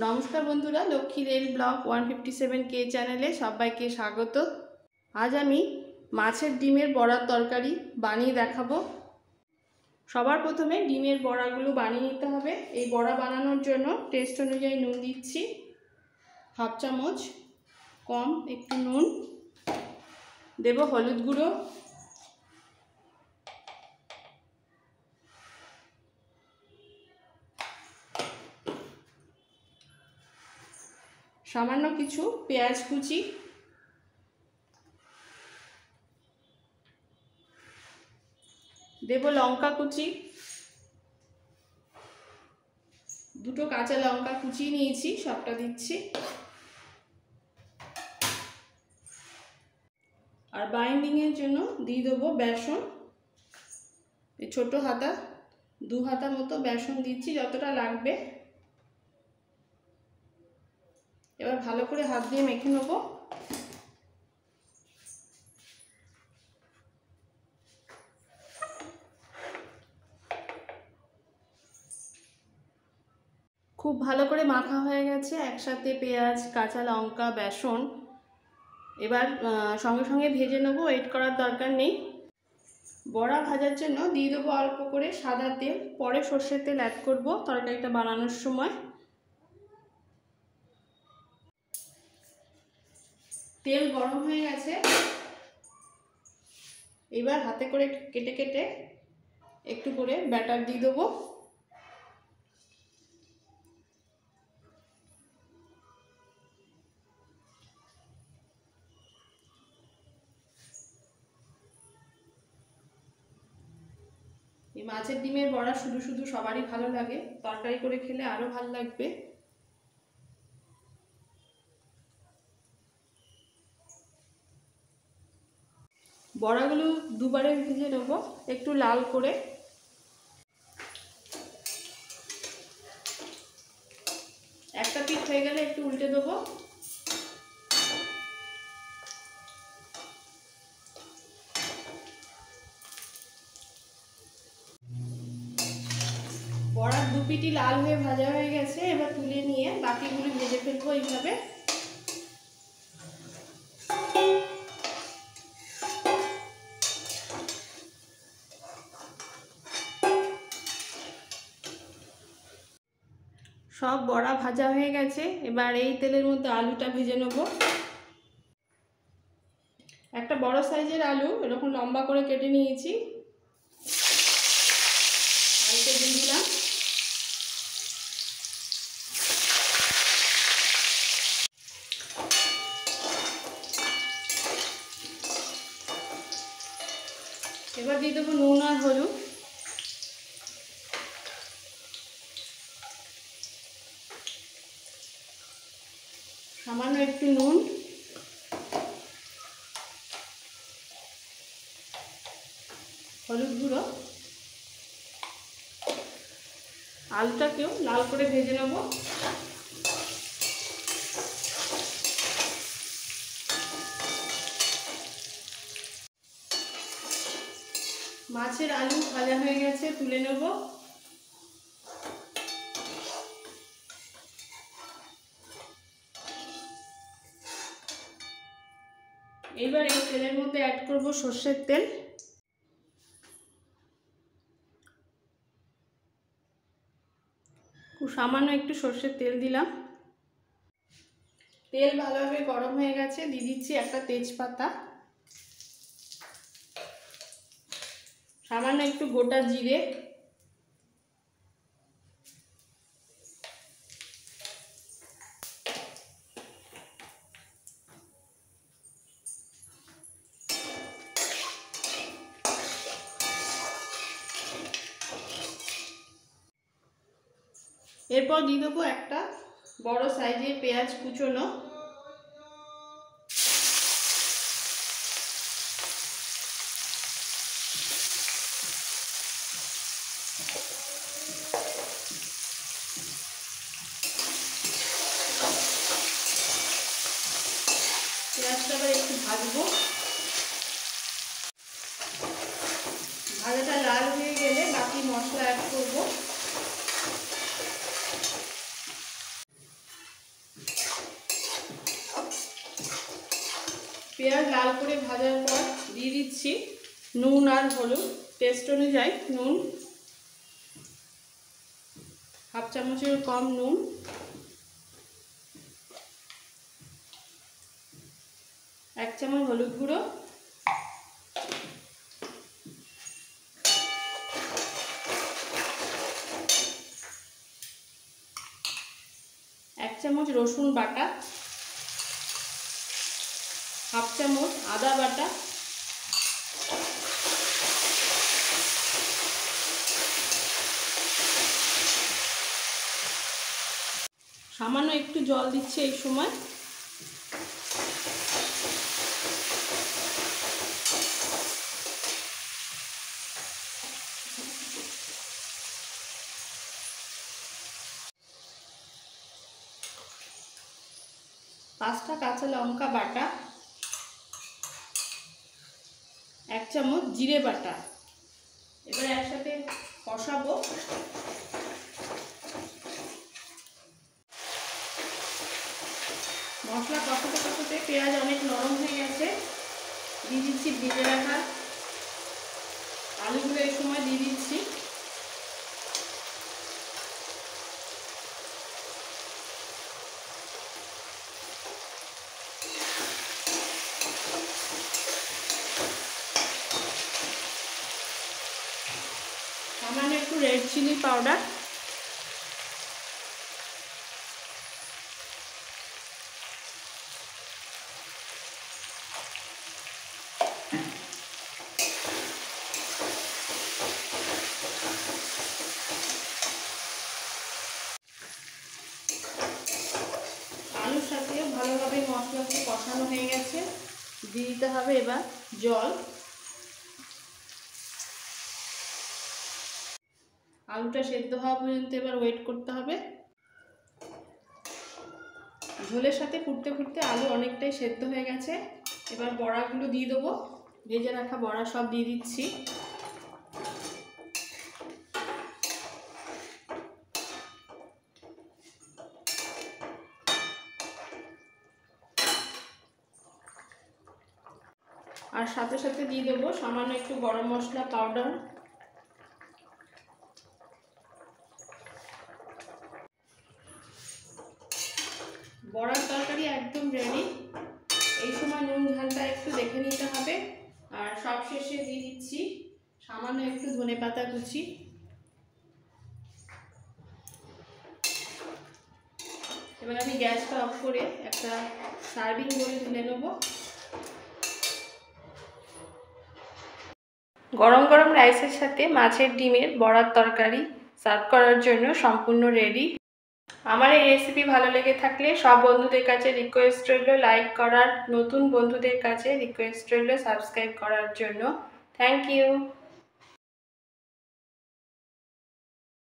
নমস্কার বন্ধুরা, Lakshmi rail blog 157K চ্যানেলে সবাইকে স্বাগত। আজ আমি মাছের ডিমের বড়ার তরকারি বানিয়ে দেখাবো। সবার প্রথমে ডিমের বড়াগুলো বানিয়ে নিতে হবে। এই বড়া বানানোর জন্য টেস্ট অনুযায়ী নুন দিচ্ছি, হাফ চামচ, কম একটু নুন দেব, হলুদ গুঁড়ো, সামান্য কিছু পেঁয়াজ কুচি, দেব লঙ্কা কুচি, দুটো কাঁচা লঙ্কা কুচিয়ে নিয়েছি, সবটা দিচ্ছি। আর বাইন্ডিংয়ের জন্য দিয়ে দেবো বেসন। এই ছোটো হাতা 2 হাতা মতো বেসন দিচ্ছি, যতটা লাগবে। এবার ভালো করে হাত দিয়ে মেখে নেব। খুব ভালো করে মাখা হয়ে গেছে একসাথে পেঁয়াজ, কাঁচা লঙ্কা, বেসন। এবার সঙ্গে সঙ্গে ভেজে নেবো, ওয়েট করার দরকার নেই। বড়া ভাজার জন্য দিয়ে দেবো অল্প করে সাদা তেল, পরে সর্ষের তেল অ্যাড করব তরকারিটা বানানোর সময়। তেল গরম হয়ে গেছে, এবার হাতে করে কেটে কেটে একটু করে ব্যাটার দিয়ে দেবো। এই মাছের ডিমের বড়া শুধু শুধু সবারই ভালো লাগে, তরকারি করে খেলে আরো ভালো লাগবে। বড়াগুলো দুবারে ভেজে নেব একটু লাল করে। একটা পিঠ হয়ে গেলে একটু উল্টে দেবো। বড়ার 2 পিঠই লাল হয়ে ভাজা হয়ে গেছে, এবার তুলে নিয়ে বাকিগুলো ভেজে ফেলবো এইভাবে। সব বড়া ভাজা হয়ে গেছে, এবার এই তেলের মধ্যে আলুটা ভেজে নেব। একটা বড় সাইজের আলু এরকম লম্বা করে কেটে নিয়েছি, আলুটা দিয়ে দিলাম। এবার দিয়ে দেবো নুন আর হলুদ। সামান্য একটু নুন, হলুদ গুঁড়ো। আলুটাকেও লাল করে ভেজে নেব। মাছের আলু ভাজা হয়ে গেছে, তুলে নেব। এবার এই তেলের মধ্যে অ্যাড করব সর্ষের তেল। খুব সামান্য একটু সর্ষের তেল দিলাম। তেল ভালোভাবে গরম হয়ে গেছে, দিয়ে দিচ্ছি একটা তেজপাতা, সামান্য একটু গোটা জিরে, এরপর দিয়ে দেবো একটা বড় সাইজের পেঁয়াজ কুচোনো। পেঁয়াজটা আবার একটু ভাজবো। ভাজাটা লাল হয়ে গেলে বাকি মশলা অ্যাড করবো। পেঁয়াজ লাল করে ভাজার পর দিয়ে দিচ্ছি নুন আর হলুদ, টেস্ট অনুযায়ী নুন, 1/2 চামচের কম নুন, 1 চামচ হলুদ গুঁড়ো, 1 চামচ রসুন বাটা, 1/2 চামচ আদা বাটা, সামান্য একটু জল দিচ্ছি এই সময়। পাঁচটা কাঁচা লঙ্কা বাটা, 1 চামচ জিরে বাটা। এবার একসাথে কষাবো। মশলা কষাতে কষাতে পেঁয়াজ অনেক নরম হয়ে গেছে, দিয়ে দিচ্ছি ভেজে রাখা আলুগুলো এই সময় দিয়ে দিচ্ছি। সামান্য একটু রেড চিলি পাউডার, আলুর সাথে ভালোভাবে মশলাকে কষানো হয়ে গেছে, দিয়ে দিতে হবে এবার জল। আলুটা সেদ্ধ হওয়া পর্যন্ত এবার ওয়েট করতে হবে। ঝোলের সাথে ফুটতে ফুটতে আলু অনেকটাই সেদ্ধ হয়ে গেছে, এবার বড়াগুলো দিয়ে দেবো। ভেজে রাখা বড়া সব দিয়ে দিচ্ছি। আর সাথে সাথে দিয়ে দেবো সামান্য একটু গরম মশলা পাউডার। বড়ার তরকারি একদম রেডি। এই সময় নুন ঝালটা একটু দেখে নিতে হবে। আর সব শেষে দিয়ে দিচ্ছি সামান্য একটু ধনেপাতা কুচি। এবার আমি গ্যাসটা অফ করে একটা সার্ভিং করে তুলে নেব। গরম গরম রাইসের সাথে মাছের ডিমের বড়ার তরকারি সার্ভ করার জন্য সম্পূর্ণ রেডি। আমার এই রেসিপি ভালো লেগে থাকলে সব বন্ধুদের কাছে রিকোয়েস্ট রইল লাইক করার, নতুন বন্ধুদের কাছে রিকোয়েস্ট রইল সাবস্ক্রাইব করার জন্য। Thank you.